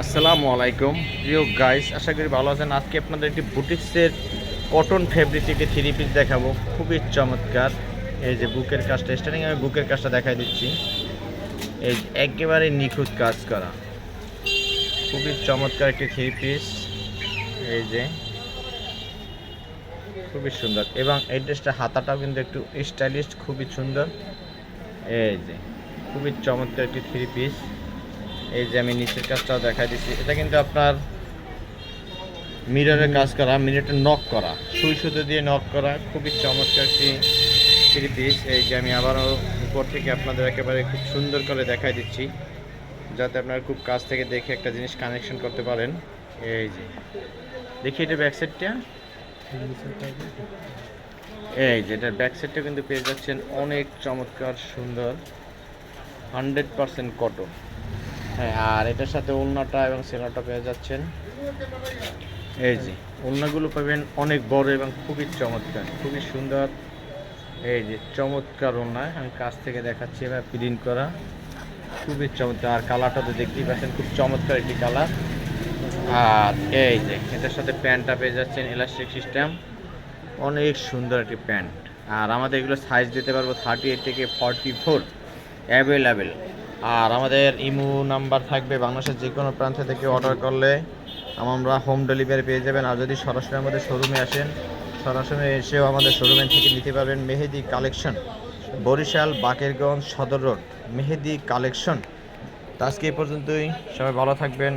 আসসালামু আলাইকুম প্রিয় গাইস, আশা করি ভালো আছেন। আজকে আপনাদের একটি বুটিক্সের কটন ফেব্রিক একটি থ্রি পিস দেখাবো, খুবই চমৎকার। এই যে বুকের কাজটা স্টার্টিং, আমি বুকের কাজটা দেখাই দিচ্ছি। এই একেবারে নিখুঁত কাজ করা, খুবই চমৎকার একটি থ্রি পিস। এই যে খুবই সুন্দর, এবং এই ড্রেসটা হাতাটাও কিন্তু একটু স্টাইলিশ, খুবই সুন্দর। এই যে খুবই চমৎকার একটি থ্রি পিস। এই যে আমি নিচের কাজটাও দেখাই দিচ্ছি, এটা কিন্তু আপনার মিররের কাজ করা, মিররটা নক করা, সুই সুতো দিয়ে নক করা, খুবই চমৎকার একটি থ্রি পিস। এই যে আমি আবারও উপর থেকে আপনাদের একেবারে খুব সুন্দর করে দেখাই দিচ্ছি, যাতে আপনারা খুব কাছ থেকে দেখে একটা জিনিস কানেকশন করতে পারেন। এই যে দেখি এটা ব্যাক সাইডটা, এই যে এটার ব্যাক সাইডটা কিন্তু পেয়ে যাচ্ছেন অনেক চমৎকার সুন্দর, 100% কটন। হ্যাঁ, আর এটার সাথে ওড়নাটা এবং সেলাটা পেয়ে যাচ্ছেন। এই যে ওড়নাগুলো পাবেন অনেক বড় এবং খুবই চমৎকার, খুবই সুন্দর। এই যে চমৎকার ওড়না, আমি কাছ থেকে দেখাচ্ছি, এবার প্রিন্ট করা, খুবই চমৎকার। আর কালারটা তো দেখতেই পাচ্ছেন, খুব চমৎকার একটি কালার। আর এই যে এটার সাথে প্যান্টটা পেয়ে যাচ্ছেন ইলাস্টিক সিস্টেম, অনেক সুন্দর একটি প্যান্ট। আর আমাদের এগুলো সাইজ দিতে পারবো 38 থেকে 44 অ্যাভেলেবেল। আর আমাদের ইমো নাম্বার থাকবে, বাংলাদেশের যে কোনো প্রান্ত থেকে অর্ডার করলে আমরা হোম ডেলিভারি পেয়ে যাবেন। আর যদি সরাসরি আমাদের শোরুমে আসেন, সরাসরি এসেও আমাদের শোরুমে থেকে নিতে পারবেন। মেহেদি কালেকশন, বরিশাল বাকেরগঞ্জ সদর রোড, মেহেদি কালেকশন। তো আজকে এই পর্যন্তই, সবাই ভালো থাকবেন।